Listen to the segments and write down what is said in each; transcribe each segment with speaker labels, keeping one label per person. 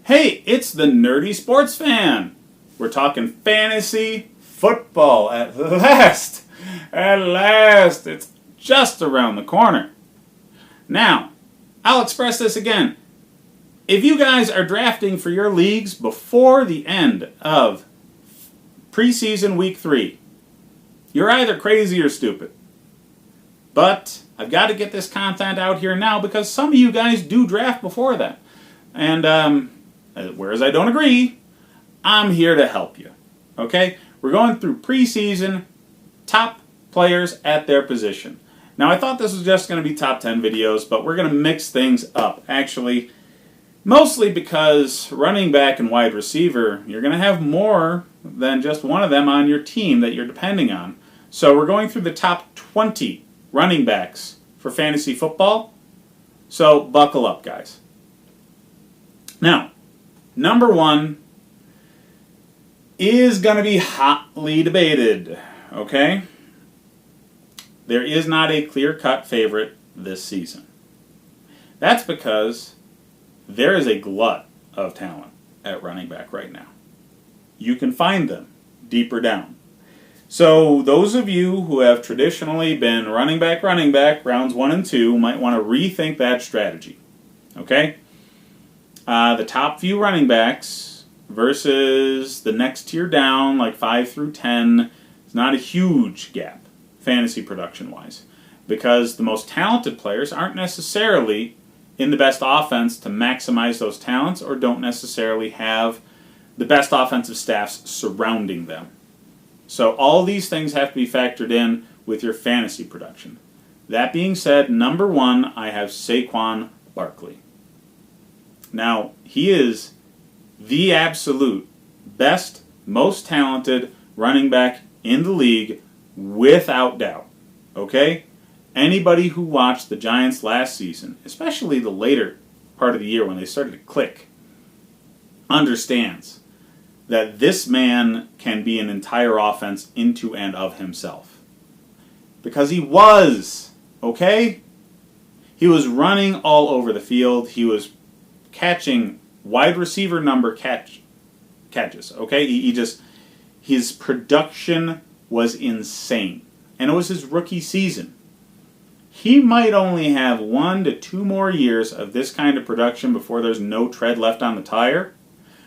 Speaker 1: Hey, it's the Nerdy Sports Fan. We're talking fantasy football at last. At last. It's just around the corner. Now, I'll express this again. If you guys are drafting for your leagues before the end of preseason week 3, you're either crazy or stupid. But I've got to get this content out here now because some of you guys do draft before that. And whereas I don't agree, I'm here to help you. Okay? We're going through preseason top players at their position. Now, I thought this was just going to be top 10 videos, but we're going to mix things up. Actually, mostly because running back and wide receiver, you're going to have more than just one of them on your team that you're depending on. So we're going through the top 20 running backs for fantasy football. So buckle up, guys. Now, number 1 is going to be hotly debated, okay? There is not a clear-cut favorite this season. That's because there is a glut of talent at running back right now. You can find them deeper down. So those of you who have traditionally been running back, rounds 1 and 2, might want to rethink that strategy, okay? The top few running backs versus the next tier down, like 5 through 10, is not a huge gap, fantasy production-wise, because the most talented players aren't necessarily in the best offense to maximize those talents or don't necessarily have the best offensive staffs surrounding them. So all these things have to be factored in with your fantasy production. That being said, number 1, I have Saquon Barkley. Now, he is the absolute best, most talented running back in the league without doubt. Okay? Anybody who watched the Giants last season, especially the later part of the year when they started to click, understands that this man can be an entire offense into and of himself. Because he was, okay? He was running all over the field. He was catching wide receiver number catches, okay? His production was insane. And it was his rookie season. He might only have 1 to 2 more years of this kind of production before there's no tread left on the tire.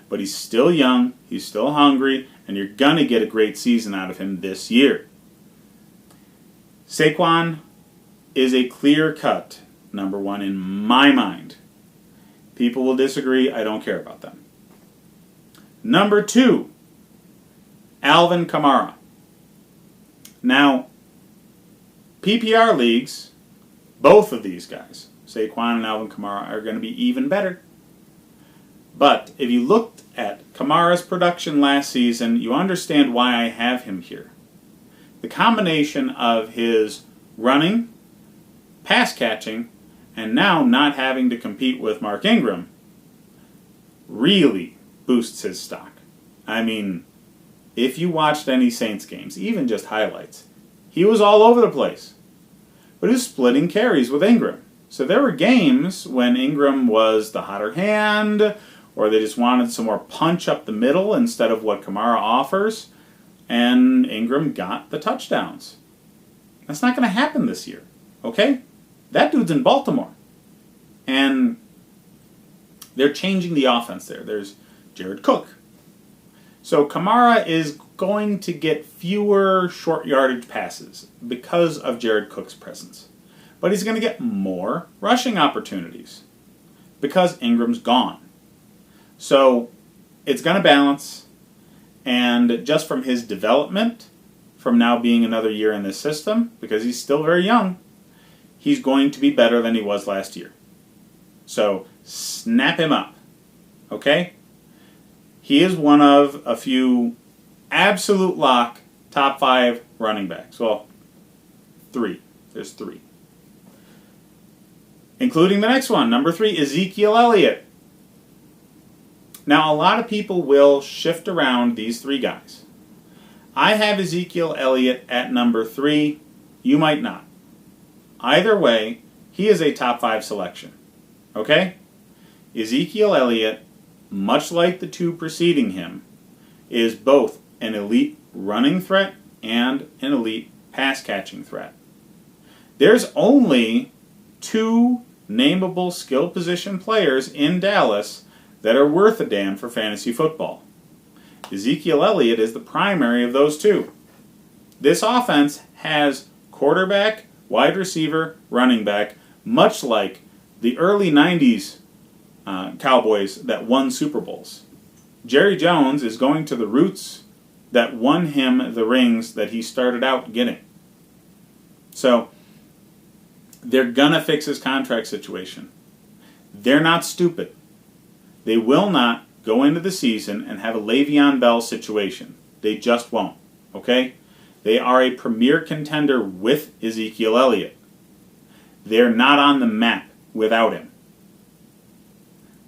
Speaker 1: But he's still young, he's still hungry, and you're going to get a great season out of him this year. Saquon is a clear-cut number 1 in my mind. People will disagree, I don't care about them. Number 2, Alvin Kamara. Now, PPR leagues, both of these guys, Saquon and Alvin Kamara, are going to be even better. But if you looked at Kamara's production last season, you understand why I have him here. The combination of his running, pass catching, and now not having to compete with Mark Ingram really boosts his stock. I mean, if you watched any Saints games, even just highlights, he was all over the place. But he was splitting carries with Ingram. So there were games when Ingram was the hotter hand, or they just wanted some more punch up the middle instead of what Kamara offers, and Ingram got the touchdowns. That's not going to happen this year, okay? That dude's in Baltimore. And they're changing the offense there. There's Jared Cook. So Kamara is going to get fewer short yardage passes because of Jared Cook's presence. But he's going to get more rushing opportunities because Ingram's gone. So it's going to balance, and just from his development, from now being another year in this system, because he's still very young, he's going to be better than he was last year. So snap him up, okay? He is one of a few absolute lock top 5 running backs. Well, 3. There's 3. Including the next one, number 3, Ezekiel Elliott. Now, a lot of people will shift around these 3 guys. I have Ezekiel Elliott at number 3. You might not. Either way, he is a top 5 selection. Okay? Ezekiel Elliott much like the two preceding him, is both an elite running threat and an elite pass-catching threat. There's only 2 nameable skill position players in Dallas that are worth a damn for fantasy football. Ezekiel Elliott is the primary of those 2. This offense has quarterback, wide receiver, running back, much like the early 90s Cowboys that won Super Bowls. Jerry Jones is going to the roots that won him the rings that he started out getting. So, they're going to fix his contract situation. They're not stupid. They will not go into the season and have a Le'Veon Bell situation. They just won't. Okay? They are a premier contender with Ezekiel Elliott. They're not on the map without him.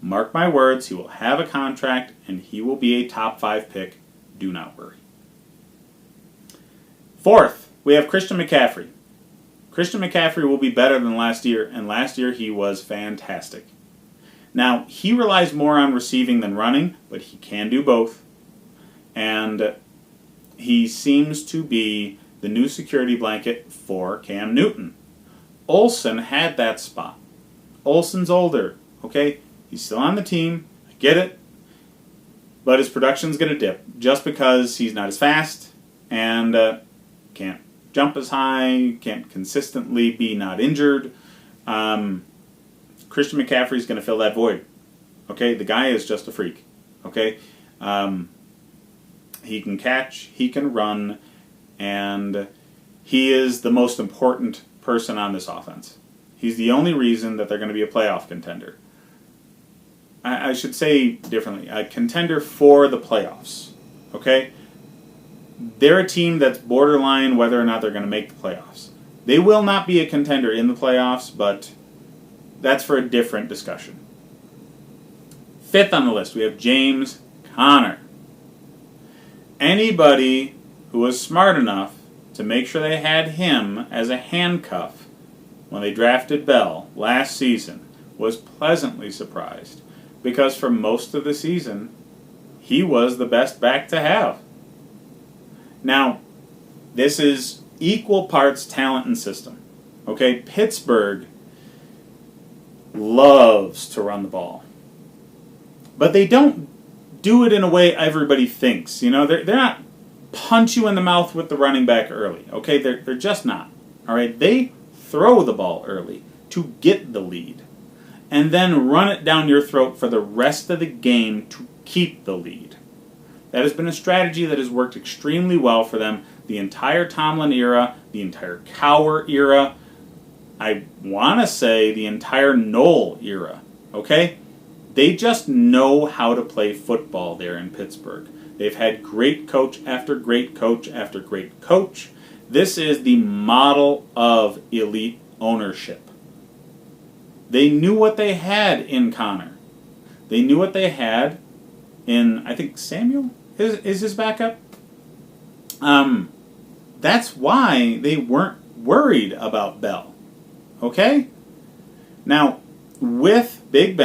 Speaker 1: Mark my words, he will have a contract and he will be a top 5 pick. Do not worry. 4th, we have Christian McCaffrey. Christian McCaffrey will be better than last year, and last year he was fantastic. Now, he relies more on receiving than running, but he can do both. And he seems to be the new security blanket for Cam Newton. Olsen had that spot. Olsen's older, okay? He's still on the team, I get it, but his production's going to dip just because he's not as fast and can't jump as high, can't consistently be not injured. Christian McCaffrey's going to fill that void. Okay, the guy is just a freak. Okay, he can catch, he can run, and he is the most important person on this offense. He's the only reason that they're going to be a playoff contender. I should say differently, a contender for the playoffs. Okay? They're a team that's borderline whether or not they're going to make the playoffs. They will not be a contender in the playoffs, but that's for a different discussion. 5th on the list, we have James Conner. Anybody who was smart enough to make sure they had him as a handcuff when they drafted Bell last season was pleasantly surprised, because for most of the season, he was the best back to have. Now, this is equal parts talent and system. Okay, Pittsburgh loves to run the ball. But they don't do it in a way everybody thinks. You know, they're not punch you in the mouth with the running back early. Okay, they're just not. All right, they throw the ball early to get the lead, and then run it down your throat for the rest of the game to keep the lead. That has been a strategy that has worked extremely well for them the entire Tomlin era, the entire Cowher era, I want to say the entire Knoll era. Okay? They just know how to play football there in Pittsburgh. They've had great coach after great coach after great coach. This is the model of elite ownership. They knew what they had in Conner. They knew what they had in, I think, Samuel is his backup. That's why they weren't worried about Bell. Okay? Now, with Big Ben